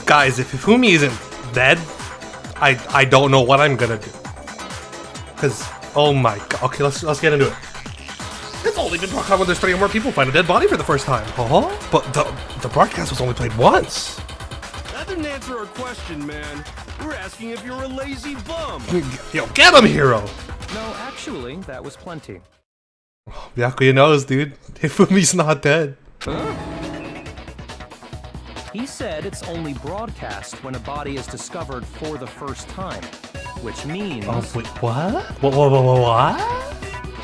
Guys, if Hifumi isn't dead, I don't know what I'm gonna do. Cause oh my god. Okay, let's get into it. It's only been broadcast when there's 3 or more people find a dead body for the first time. But the broadcast was only played once. That didn't answer our question, man. We're asking if you're a lazy bum. Yo, get him, hero. No, actually, that was plenty. Byakuya knows, dude. Hifumi's not dead. Huh? He said it's only broadcast when a body is discovered for the first time, which means... Oh, wait, what? What?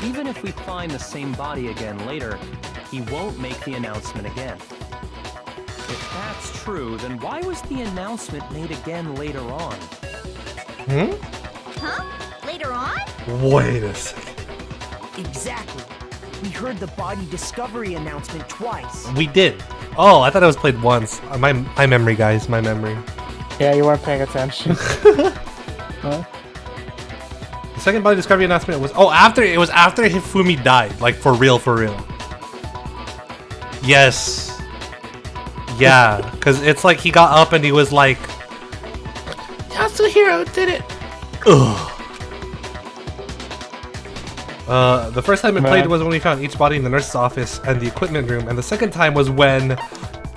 Even if we find the same body again later, he won't make the announcement again. If that's true, then why was the announcement made again later on? Hmm? Huh? Later on? Wait a second. Exactly. We heard the body discovery announcement twice. We did. Oh, I thought it was played once. My memory, guys. My memory. Yeah, you weren't paying attention. Huh? The second body discovery announcement was after Hifumi died, like for real. Yes. Yeah, because it's like he got up and he was like, Yasuhiro did it. Ugh. The first time it played was when we found each body in the nurse's office and the equipment room, and the second time was when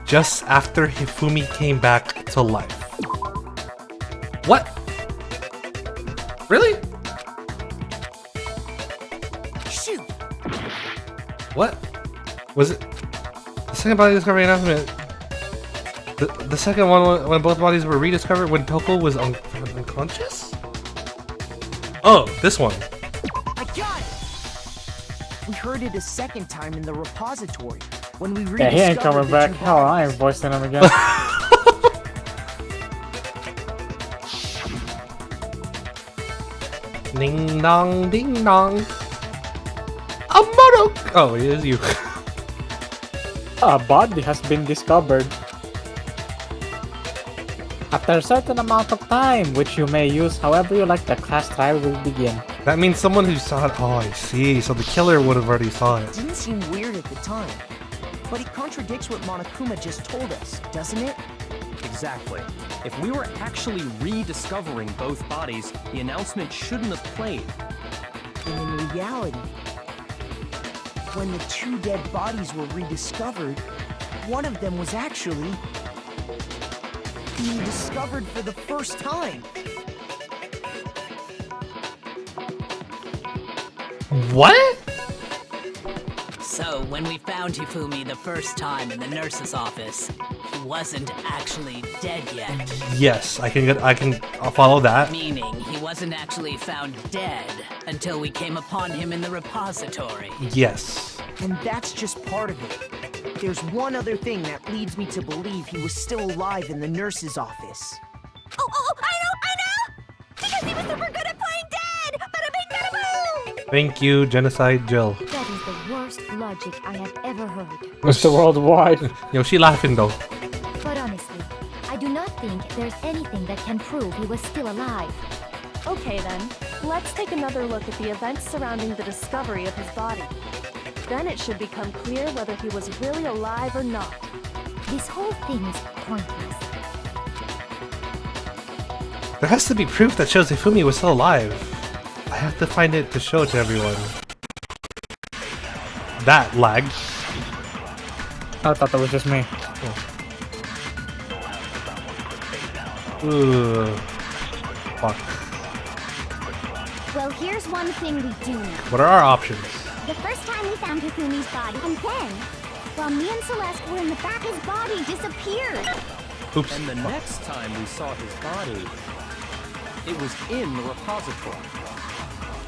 just after Hifumi came back to life. What? Really? Shoot. What? Was it the second body discovery announcement? The second one when both bodies were rediscovered when Toko was unconscious? Oh, this one. I got it. We heard it a second time in the repository when we rediscovered. Yeah, he ain't coming back. Hell, I ain't voicing him again. Ding dong, ding dong. Amaro. Oh, it is you. A body has been discovered. After a certain amount of time, which you may use however you like, the class trial will begin. That means someone who saw it. Oh, I see. So the killer would have already saw it. Didn't seem weird at the time, but it contradicts what Monokuma just told us, doesn't it? Exactly. If we were actually rediscovering both bodies, the announcement shouldn't have played. And in reality, when the 2 dead bodies were rediscovered, one of them was actually being discovered for the first time. What? So, when we found Hifumi the first time in the nurse's office, he wasn't actually dead yet. Yes, I'll follow that. Meaning, he wasn't actually found dead until we came upon him in the repository. Yes. And that's just part of it. There's one other thing that leads me to believe he was still alive in the nurse's office. Oh, I know! Because he was super good at playing dead! Bada bing, bada boom! Thank you, Genocide Jill. That is the worst logic I have ever heard. Mr. Worldwide. Yo, she laughing though. But honestly, I do not think there's anything that can prove he was still alive. Okay then, let's take another look at the events surrounding the discovery of his body. Then it should become clear whether he was really alive or not. This whole thing is pointless. There has to be proof that shows Hifumi was still alive. I have to find it to show it to everyone. That lagged. I thought that was just me. Ooh. Fuck. Well, here's one thing we do know. What are our options? The first time we found Hifumi's body, and then, while me and Celeste were in the back, his body disappeared. Oops. And the next time we saw his body, it was in the repository.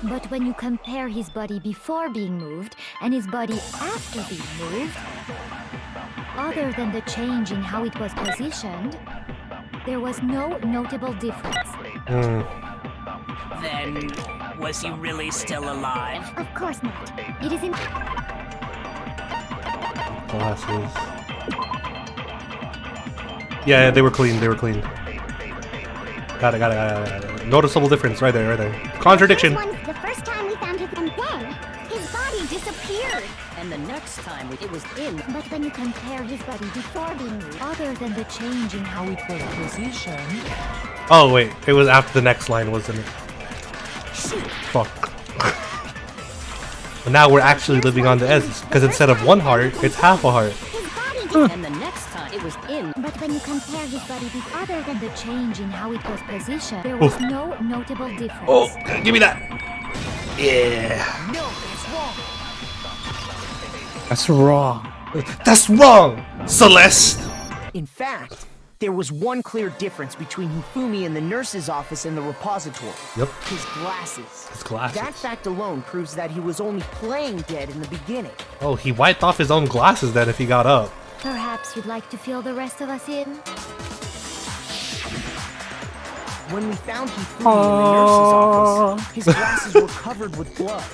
But when you compare his body before being moved and his body after being moved, other than the change in how it was positioned, there was no notable difference. Then, was he really still alive? Of course not. It is in... Glasses. Yeah, they were clean. Got it. Noticeable difference right there. Contradiction. The first time we found him And then, his body disappeared. And the next time it was in. But when you compare his body before being moved, other than the change in how it was positioned... Oh wait, it was after the next line, wasn't it? Fuck. But now we're actually living on the edge, because instead of one heart, it's half a heart. And the next time it was in. But when you compare his body other than the change in how it was positioned, there was no notable difference. Oh, give me that! Yeah. No, that's wrong. That's wrong. That's wrong, Celeste! In fact, there was one clear difference between Hifumi in the nurse's office and the repository. Yep. His glasses. His glasses. That fact alone proves that he was only playing dead in the beginning. Oh, he wiped off his own glasses then if he got up. Perhaps you'd like to fill the rest of us in? When we found Hifumi in the nurse's office, his glasses were covered with blood.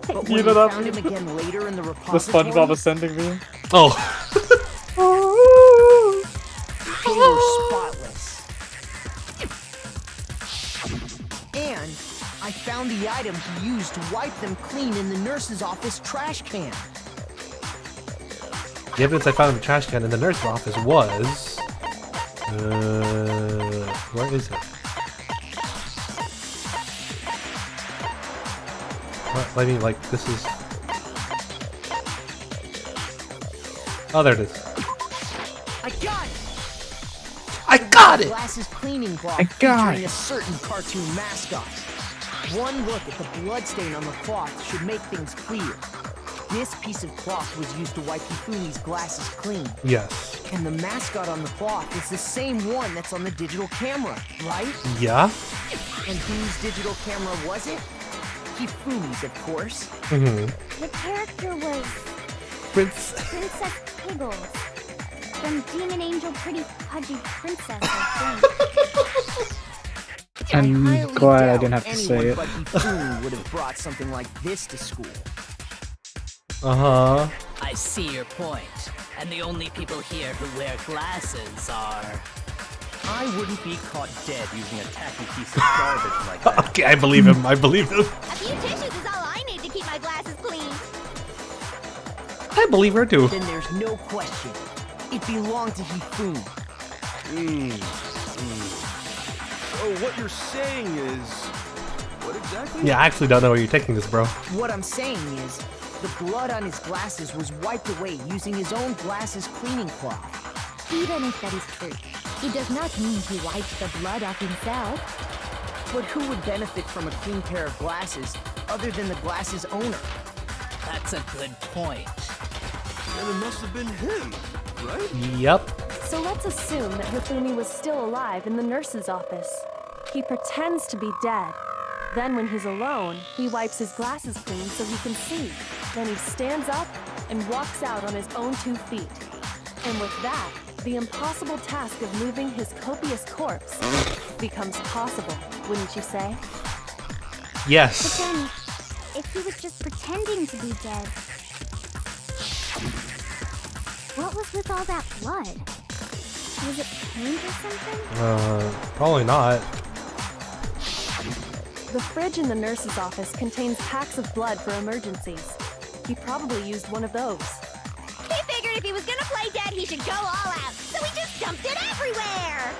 But when You we know that found him meme? again later in the The repository, SpongeBob ascending me. Oh. they were spotless. And I found the item he used to wipe them clean in the nurse's office trash can. The evidence I found in the trash can in the nurse's office was... where is it? What? I mean, like, this is... Oh, there it is. I got it! I got it! Glasses cleaning cloth I got featuring it. a certain cartoon mascot. One look at the bloodstain on the cloth should make things clear. This piece of cloth was used to wipe Hifumi's glasses clean. Yes. And the mascot on the cloth is the same one that's on the digital camera, right? Yeah? And whose digital camera was it? Hifumi's, of course. Mm-hmm. The character was Prince... Princess Piggles. From Demon Angel Pretty Pudgy Princess, I think. I'm highly glad I doubt didn't have to say anyone it. but Hifumi would have brought something like this to school. Uh-huh. I see your point. And the only people here who wear glasses are. I wouldn't be caught dead using a tacky piece of garbage like that. Okay, I believe him. I believe him. A few tissues is all I need to keep my glasses clean. I believe her too. Then there's no question. It belonged to Hifumi. So what you're saying is... What exactly? Yeah, I actually don't know where you're taking this, bro. What I'm saying is, the blood on his glasses was wiped away using his own glasses cleaning cloth. Even if that is true, it does not mean he wiped the blood off himself. But who would benefit from a clean pair of glasses other than the glasses owner? That's a good point. And it must have been him, right? Yep. So let's assume that Hifumi was still alive in the nurse's office. He pretends to be dead. Then when he's alone, he wipes his glasses clean so he can see. Then he stands up and walks out on his own 2 feet. And with that, the impossible task of moving his copious corpse becomes possible, wouldn't you say? But Yes. then, if he was just pretending to be dead, what was with all that blood? Was it paint or something? Probably not. The fridge in the nurse's office contains packs of blood for emergencies. He probably used one of those. He figured if he was gonna play dead, he should go all out, so he just dumped it everywhere!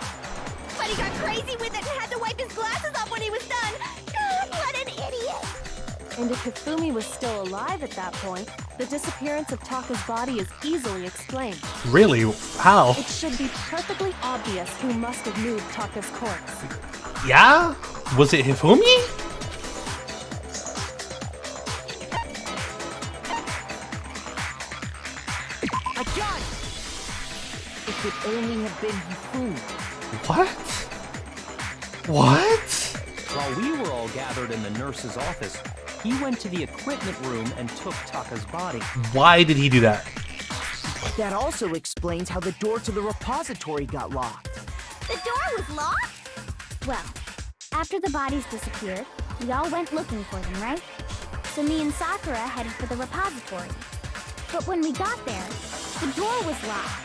But he got crazy with it and had to wipe his glasses off when he was done! God, what an idiot! And if Hifumi was still alive at that point, the disappearance of Taka's body is easily explained. Really? How? It should be perfectly obvious who must have moved Taka's corpse. Yeah? Was it Hifumi? I got it! It could only have been Hifumi. What? What? While we were all gathered in the nurse's office, he went to the equipment room and took Taka's body. Why did he do that? That also explains how the door to the repository got locked. The door was locked? Well, after the bodies disappeared, we all went looking for them, right? So me and Sakura headed for the repository. But when we got there, the door was locked.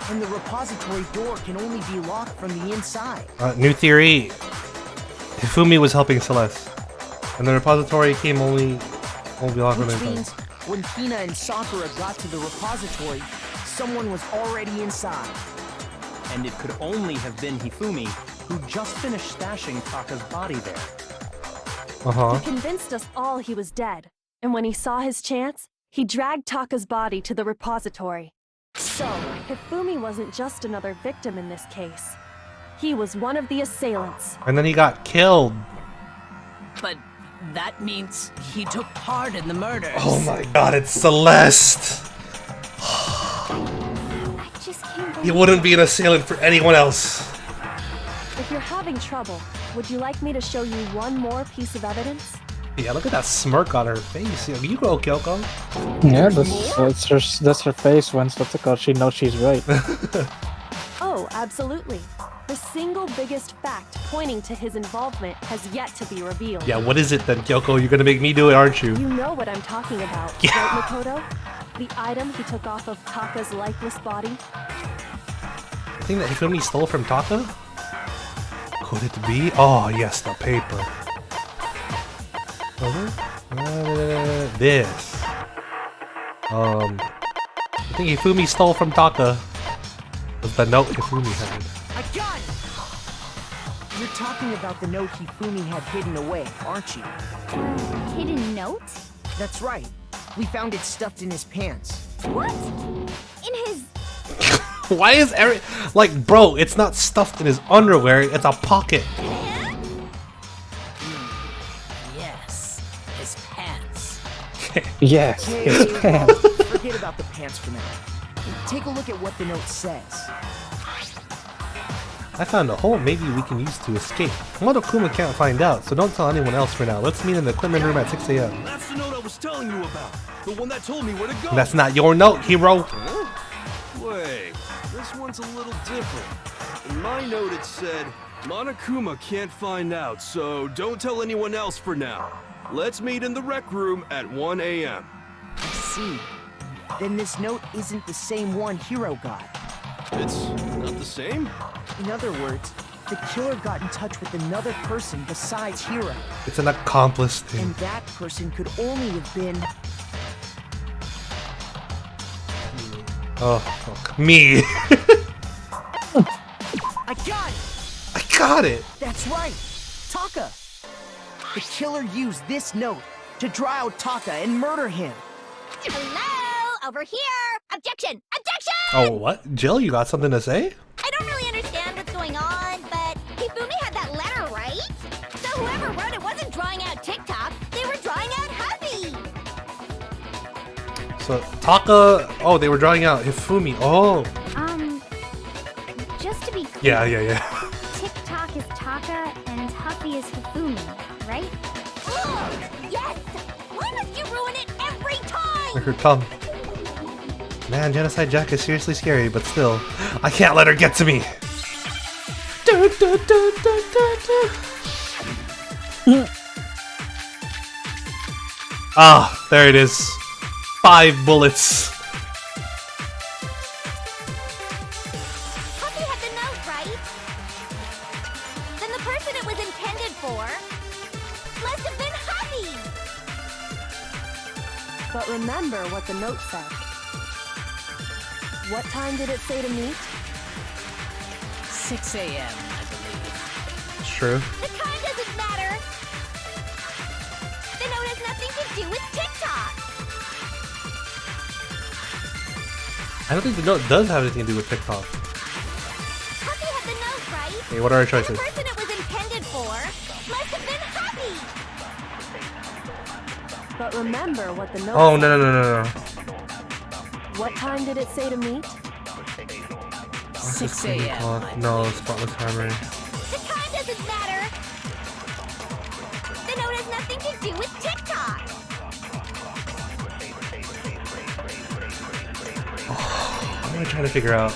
And the repository door can only be locked from the inside. New theory. Hifumi was helping Celeste. And the repository came only longer Which than means when Hina and Sakura got to the repository, someone was already inside. And it could only have been Hifumi, who just finished stashing Taka's body there. Uh-huh. He convinced us all he was dead, and when he saw his chance, he dragged Taka's body to the repository. So, Hifumi wasn't just another victim in this case. He was one of the assailants. And then he got killed. But that means he took part in the murders. Oh my god, it's Celeste! I just can't He believe wouldn't be an assailant for anyone else. If you're having trouble, would you like me to show you one more piece of evidence? Yeah, look at that smirk on her face. Yeah, you go, Kyoko. Yeah, that's her face when what's it called? She knows she's right. Oh, absolutely. The single biggest fact pointing to his involvement has yet to be revealed. Yeah, what is it then, Kyoko? You're gonna make me do it, aren't you? You know what I'm talking about, Yeah. right, Makoto? The item he took off of Taka's lifeless body? The thing that Hifumi stole from Taka? Could it be? Oh, yes, the paper. This. I think Hifumi stole from Taka was the note Hifumi had. I got it! You're talking about the note Hifumi had hidden away, aren't you? hidden note? That's right. We found it stuffed in his pants. What? In his... Why is Eric like, bro? It's not stuffed in his underwear. It's a pocket. Yes, his pants. Yes, Hey, his pants. forget about the pants for now. Take a look at what the note says. I found a hole maybe we can use to escape. Monokuma can't find out, so don't tell anyone else for now. Let's meet in the equipment room at 6 a.m. That's the note I was telling you about. The one that told me where to go. That's not your note, hero. Huh? Wait, this one's a little different. In my note it said, Monokuma can't find out, so don't tell anyone else for now. Let's meet in the rec room at 1 a.m. I see. Then this note isn't the same one Hiro got. It's not the same? In other words, the killer got in touch with another person besides Hiro. It's an accomplice thing. And that person could only have been... Oh, fuck me. I got it! I got it. That's right! Taka! The killer used this note to draw out Taka and murder him. Hello? Over here! Objection! Objection! Oh, what? Jill, you got something to say? I don't really understand what's going on, but Hifumi had that letter, right? So whoever wrote it wasn't drawing out TikTok, they were drawing out Hubby! So, Taka... Oh, they were drawing out Hifumi. Oh. Just to be clear, Yeah. TikTok is Taka and Huffy is Hifumi, right? Ugh, yes! Why must you ruin it every time? Her tongue. Man, Genocide Jack is seriously scary, but still, I can't let her get to me. Ah, there it is. 5 bullets. Huffy had the note, right? Then the person it was intended for must have been Huffy! But remember what the note said. What time did it say to meet? 6 a.m., I believe. It's true. The time doesn't matter! The note has nothing to do with TikTok! I don't think the note does have anything to do with TikTok. Huffy had the note, right? Okay, what are our The choices? person it was intended for must have been Huffy! But remember what the note Oh, said. no. What time did it say to meet? 6 a.m. No, Spotless Hammer. The time doesn't matter! The note has nothing to do with TikTok! What am I trying to figure out?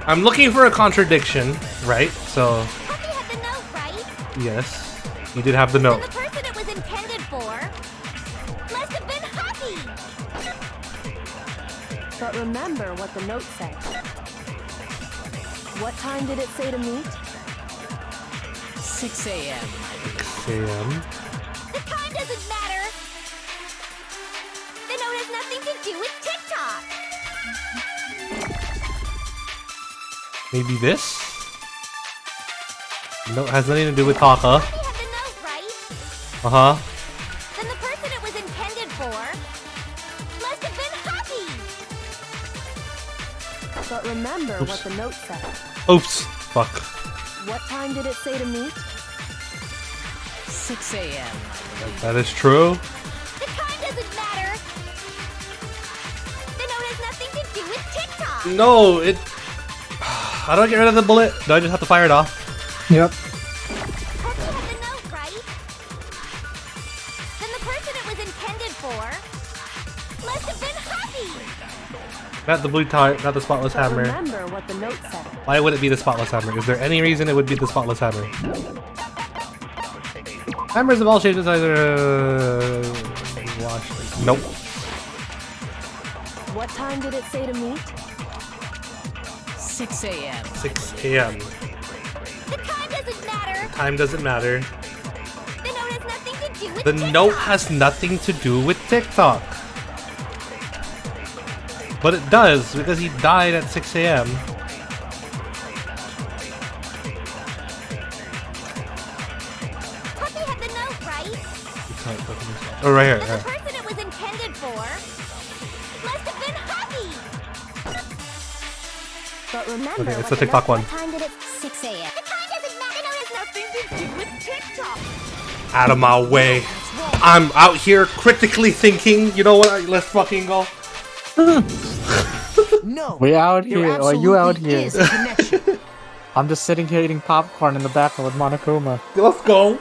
I'm looking for a contradiction, right? So, Huffy had the note, right? yes. You did have the note. And the person it was intended for must have been Huffy! But remember what the note said. What time did it say to meet? 6 6 a.m. 6 a.m. The time doesn't matter. The note has nothing to do with TikTok. Maybe this? No, it has nothing to do with Taka. Puppy had the note, right? Uh-huh. Then the person it was intended for must have been Happy. But remember Oops. what the note said. Oops. Fuck. What time did it say to meet? 6 a.m. That is true. The time doesn't matter. The note has nothing to do with TikTok. No, it... How do I get rid of the bullet? Do I just have to fire it off? Yep. Puppy had the note, right? Then the person it was intended for must have been Happy. Not the blue tie, not the spotless But hammer. remember what the note said. Why would it be the spotless hammer? Is there any reason it would be the spotless hammer? Hammers of all shapes and sizes. Wash. Nope. What time did it say to meet? 6 a.m. 6 a.m. The time doesn't matter. Time doesn't matter. The note has nothing to do with The TikTok. note has nothing to do with TikTok. But it does, because he died at 6 a.m. Puppy had the note, right? Oh, right here. Then the Right. person it was intended for must have been Happy. But remember Okay, it's what the TikTok note one. What time did it? 6 a.m. The time doesn't matter. The note has nothing to do with TikTok. Out of my way. I'm out here critically thinking. You know what? Let's fucking go. No. We out there here, or you out absolutely here? is a connection. I'm just sitting here eating popcorn in the background with Monokuma. Let's go.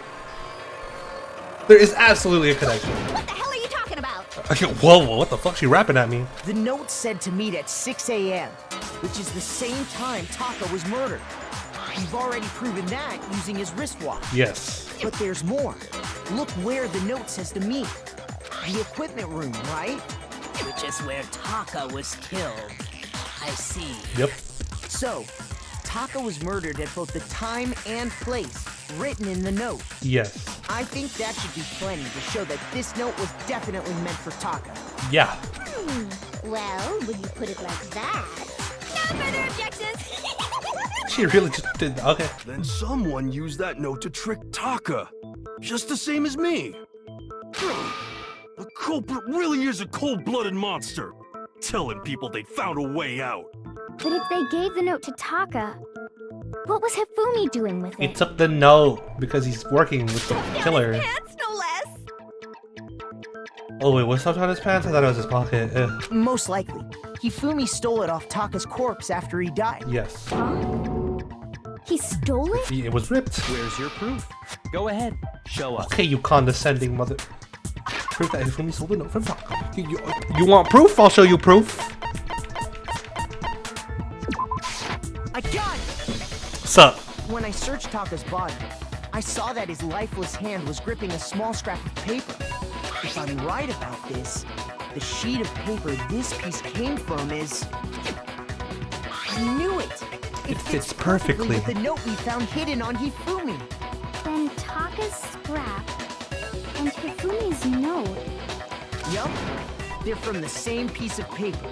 There is absolutely a connection. What the hell are you talking about? Whoa, what the fuck? She rapping at me. The note said to meet at 6 a.m., which is the same time Taka was murdered. We've already proven that using his wristwatch. Yes. But there's more. Look where the note says to meet. The equipment room, right? Which is where Taka was killed. I see. Yep. So, Taka was murdered at both the time and place written in the note. Yes. I think that should be plenty to show that this note was definitely meant for Taka. Yeah. Well, when you put it like that. No further objections. She really just did. Okay. Then someone used that note to trick Taka. Just the same as me. The culprit really is a cold-blooded monster. Telling people they found a way out. But if they gave the note to Taka, what was Hifumi doing with He it? took the note because he's working with the killer. Pants, no less. Oh wait, what's up on his pants? I thought it was his pocket. Most likely, Hifumi stole it off Taka's corpse after he died. Yes. He stole it? It was ripped. Where's your proof? Go ahead, show us. Okay, you condescending mother. Proof that Hifumi stole the note from Taka. You want proof? I'll show you proof. I got it! What's up? When I searched Taka's body, I saw that his lifeless hand was gripping a small scrap of paper. If I'm right about this, the sheet of paper this piece came from is... I knew it! It fits perfectly. with the note we found hidden on Hifumi. Then Taka's scrap and Hifumi's note. Yup, they're from the same piece of paper.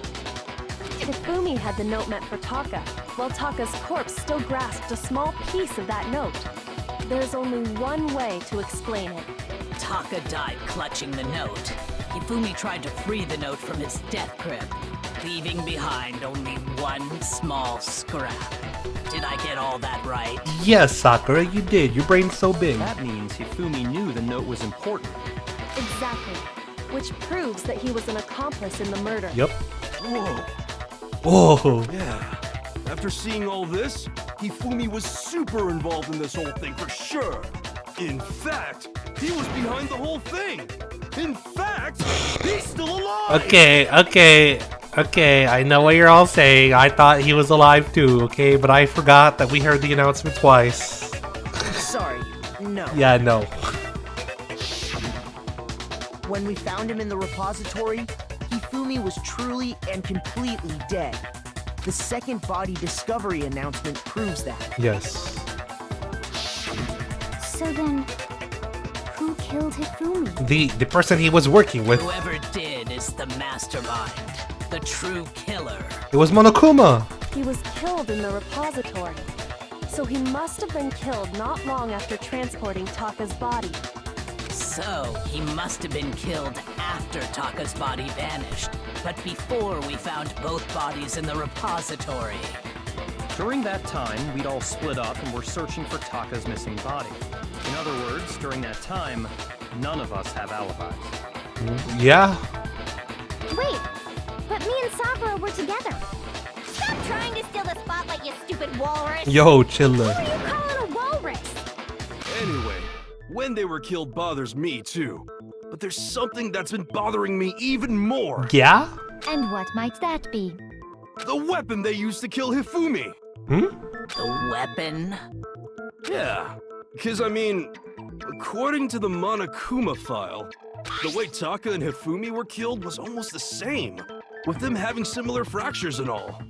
Hifumi had the note meant for Taka, while Taka's corpse still grasped a small piece of that note. There's only one way to explain it. Taka died clutching the note. Hifumi tried to free the note from its death grip, leaving behind only one small scrap. Did I get all that right? Yes, Sakura, you did. Your brain's so big. That means Hifumi knew the note was important. Exactly. Which proves that he was an accomplice in the murder. Yep. Whoa. Oh. Yeah. After seeing all this, Hifumi was super involved in this whole thing for sure. In fact, he was behind the whole thing. In fact, he's still alive. Okay. I know what you're all saying. I thought he was alive too, okay? But I forgot that we heard the announcement twice. Sorry, no. Yeah, no. When we found him in the repository, Hifumi was truly and completely dead. The second body discovery announcement proves that. Yes. So then, who killed Hifumi? The person he was working with. Whoever did is the mastermind, the true killer. It was Monokuma. He was killed in the repository. So he must have been killed not long after transporting Taka's body. So he must have been killed after Taka's body vanished, but before we found both bodies in the repository. During that time, we'd all split up and were searching for Taka's missing body. In other words, during that time, none of us have alibis. Yeah. Wait, but me and Sakura were together. Stop trying to steal the spotlight, you stupid walrus! Yo, chiller. Who are you calling a walrus? Anyway, when they were killed bothers me too. But there's something that's been bothering me even more. Yeah? And what might that be? The weapon they used to kill Hifumi. The weapon? Yeah, because I mean, according to the Monokuma file, the way Taka and Hifumi were killed was almost the same, with them having similar fractures and all.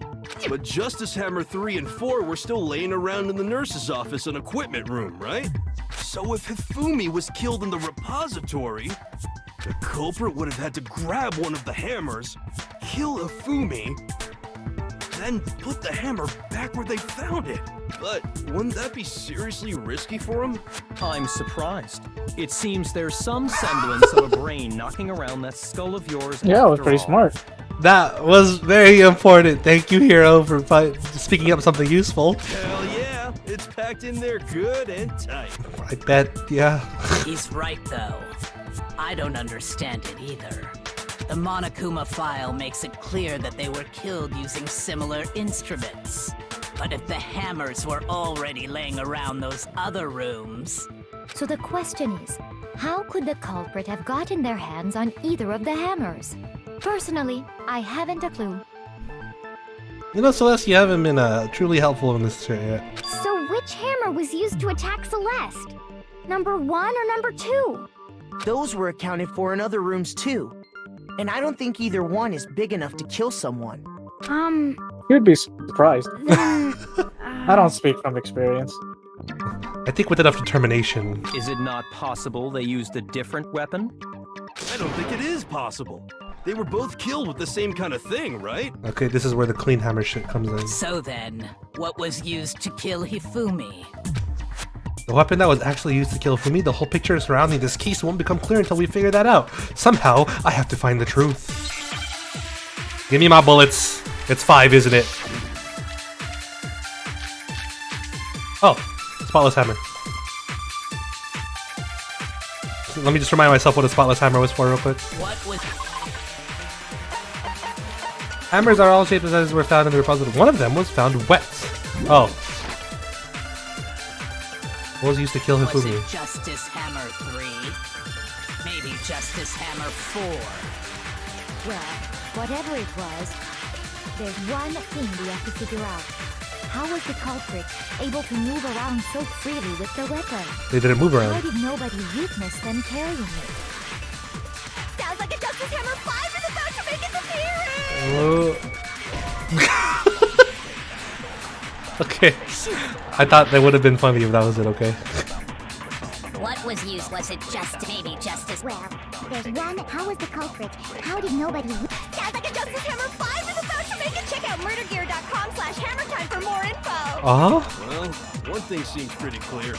But Justice Hammer 3 and 4 were still laying around in the nurse's office and equipment room, right? So if Hifumi was killed in the repository, the culprit would have had to grab one of the hammers, kill Hifumi, then put the hammer back where they found it. But wouldn't that be seriously risky for him? I'm surprised. It seems there's some semblance of a brain knocking around that skull of yours. Yeah, it was after pretty all. smart. That was very important. Thank you, Hero, for speaking up something useful. Hell yeah, it's packed in there good and tight. I bet, yeah. He's right, though. I don't understand it either. The Monokuma file makes it clear that they were killed using similar instruments. But if the hammers were already laying around those other rooms... So the question is, how could the culprit have gotten their hands on either of the hammers? Personally, I haven't a clue. You know, Celeste, you haven't been truly helpful in this shit yet. So which hammer was used to attack Celeste? Number 1 or number 2? Those were accounted for in other rooms too. And I don't think either one is big enough to kill someone. You'd be surprised. Then... I don't speak from experience. I think with enough determination. Is it not possible they used a different weapon? I don't think it is possible. They were both killed with the same kind of thing, right? Okay, this is where the clean hammer shit comes in. So then, what was used to kill Hifumi? The weapon that was actually used to kill Fumi, the whole picture surrounding this case won't become clear until we figure that out. Somehow, I have to find the truth. Give me my bullets. It's 5, isn't it? Oh, spotless hammer. Let me just remind myself what a spotless hammer was for real quick. What was... Hammers are all shaped and sizes were found in the repository. One of them was found wet. Oh. What was used to kill Was Hifumi? it Justice Hammer 3? Maybe Justice Hammer 4? Well, whatever it was, there's one thing we have to figure out. How was the culprit able to move around so freely with the weapon? They didn't move How around. did nobody witness them carrying it? Sounds like a Justice Hammer 5 is about to make its appearance! Okay. I thought that would have been funny if that was it, okay? What was used? Was it just maybe Justice? Well, there's one. How was the culprit? How did nobody... Sounds like a Justice Hammer 5 is about to make it! Check out murdergear.com/hammertime for more info! Uh-huh. Well, one thing seems pretty clear.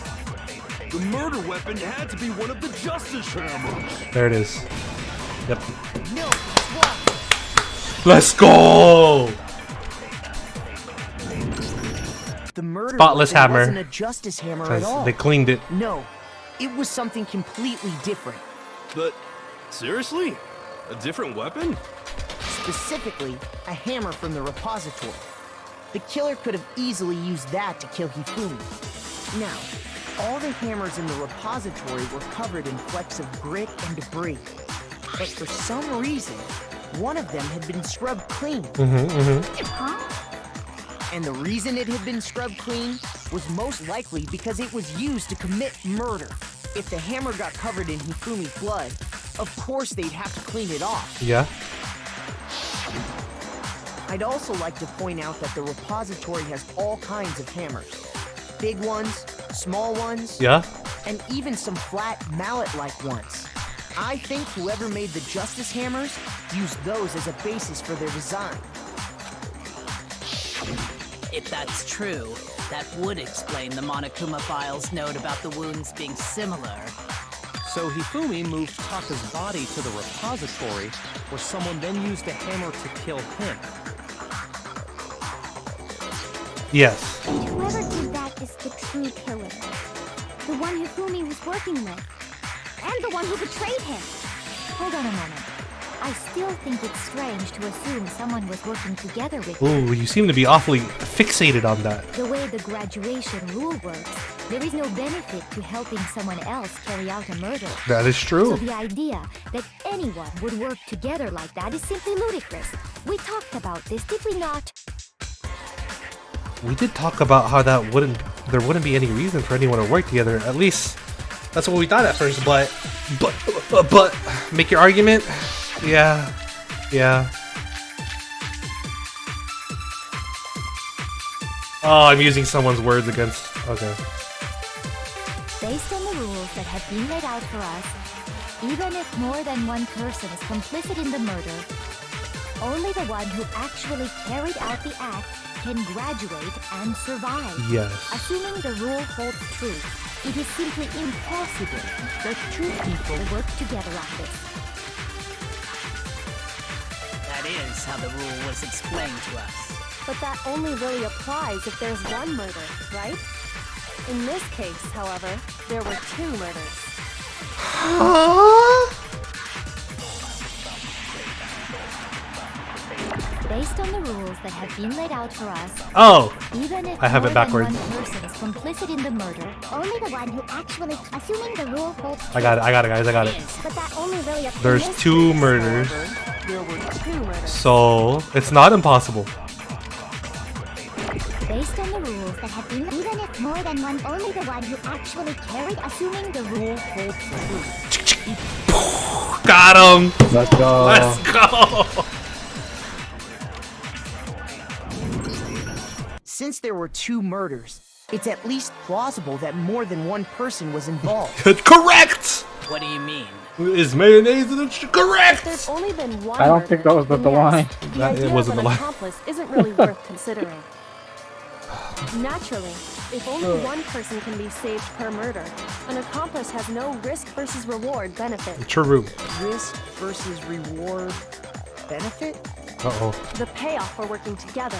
The murder weapon had to be one of the Justice Hammers. There it is. Yep. No, what? Let's go! The murder Spotless weapon hammer. wasn't a justice hammer at all. They cleaned it. No, it was something completely different. But, seriously? A different weapon? Specifically, a hammer from the repository. The killer could have easily used that to kill Hifumi. Now, all the hammers in the repository were covered in flecks of grit and debris. But for some reason, one of them had been scrubbed clean. Huh? And the reason it had been scrubbed clean was most likely because it was used to commit murder. If the hammer got covered in Hifumi's blood, of course they'd have to clean it off. Yeah. I'd also like to point out that the repository has all kinds of hammers. Big ones, small ones. Yeah. and even some flat mallet-like ones. I think whoever made the Justice Hammers used those as a basis for their design. If that's true, that would explain the Monokuma file's note about the wounds being similar. So Hifumi moved Taka's body to the repository, where someone then used a hammer to kill him. Yes. And whoever did that is the true killer. The one Hifumi was working with. And the one who betrayed him. Hold on a moment. I still think it's strange to assume someone was working together with him. Ooh, you seem to be awfully fixated on that. The way the graduation rule works, there is no benefit to helping someone else carry out a murder. That is true. So the idea that anyone would work together like that is simply ludicrous. We talked about this, did we not? We did talk about how there wouldn't be any reason for anyone to work together. At least that's what we thought at first. But make your argument. Yeah. Oh, I'm using someone's words against. Okay. Based on the rules that have been laid out for us, even if more than one person is complicit in the murder, only the one who actually carried out the act can graduate and survive. Yes. Assuming the rule holds true, it is simply impossible that two people work together on this. That is how the rule was explained to us. But that only really applies if there's one murder, right? In this case, however, there were two murders. Based on the rules that have been laid out for us, even if I have it backwards. More than one person is complicit in the murder, only the one who actually, assuming the rule holds true. I got it, guys. I got it. But that only really applies. There's two murders. There were two murders. So it's not impossible. Based on the rules that have been, even if more than one, only the one who actually carried, assuming the rule holds true. Got him. Let's go. Let's go. Since there were two murders, it's at least plausible that more than one person was involved. Correct. What do you mean? Is mayonnaise in the correct? There's only been one I don't murder, think that was the then line. yes, The That- it idea wasn't of the an line. accomplice isn't really worth considering. Naturally, if only one person can be saved per murder, an accomplice has no risk versus reward benefit. True. Risk versus reward benefit? Uh-oh. The payoff for working together.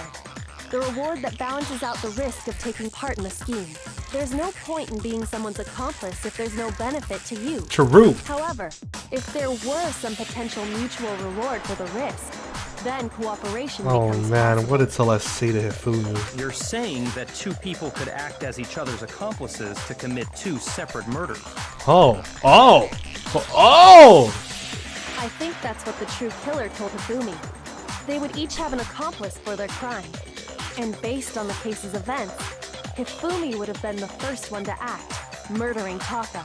The reward that balances out the risk of taking part in the scheme. There's no point in being someone's accomplice if there's no benefit to you. True. However, if there were some potential mutual reward for the risk, then cooperation Oh becomes man, possible. what did Celeste say to Hifumi? You're saying that two people could act as each other's accomplices to commit two separate murders. Oh. I think that's what the true killer told Hifumi. They would each have an accomplice for their crime. And based on the case's events, Hifumi would have been the first one to act, murdering Taka.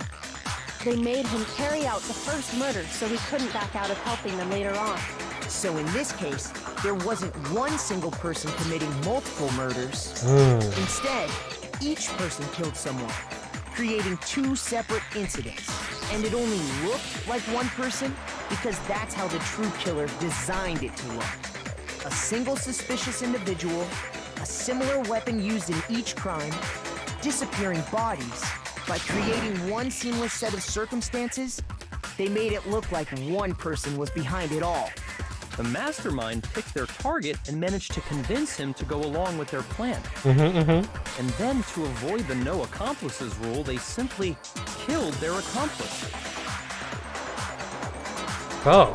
They made him carry out the first murder so he couldn't back out of helping them later on. So in this case, there wasn't one single person committing multiple murders. Instead, each person killed someone, creating two separate incidents. And it only looked like one person because that's how the true killer designed it to look. A single suspicious individual, a similar weapon used in each crime, disappearing bodies. By creating one seamless set of circumstances, they made it look like one person was behind it all. The mastermind picked their target and managed to convince him to go along with their plan. And then, to avoid the no accomplices rule, they simply killed their accomplice. Oh.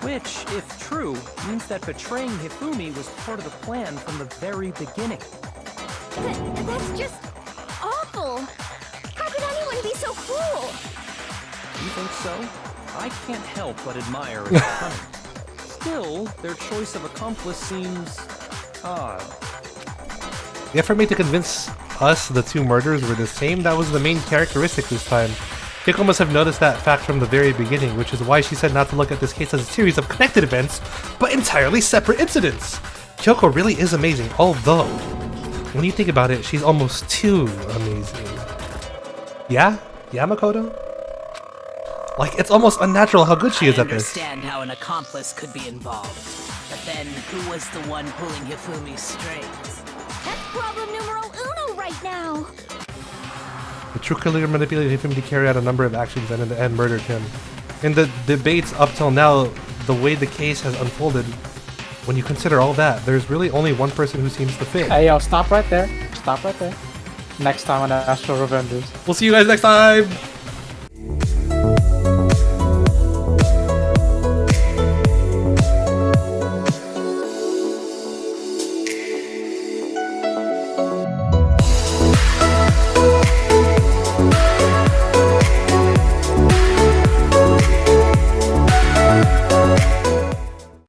Which, if true, means that betraying Hifumi was part of the plan from the very beginning. That's just awful. How could anyone be so cruel? You think so? I can't help but admire its cunning. Still, their choice of accomplice seems odd. The effort made to convince us the two murders were the same, that was the main characteristic this time. Kyoko must have noticed that fact from the very beginning, which is why she said not to look at this case as a series of connected events, but entirely separate incidents. Kyoko really is amazing, although, when you think about it, she's almost too amazing. Yeah? Yamakoto? Like, it's almost unnatural how good she is I at this. understand how an accomplice could be involved. But then, who was the one pulling Hifumi's strings? That's problem numero uno right now. The true killer manipulated Hifumi to carry out a number of actions and in the end murdered him. In the debates up till now, the way the case has unfolded, when you consider all that, there's really only one person who seems to fit. Hey yo, stop right there. Stop right there. Next time on Astral Revengers. We'll see you guys next time!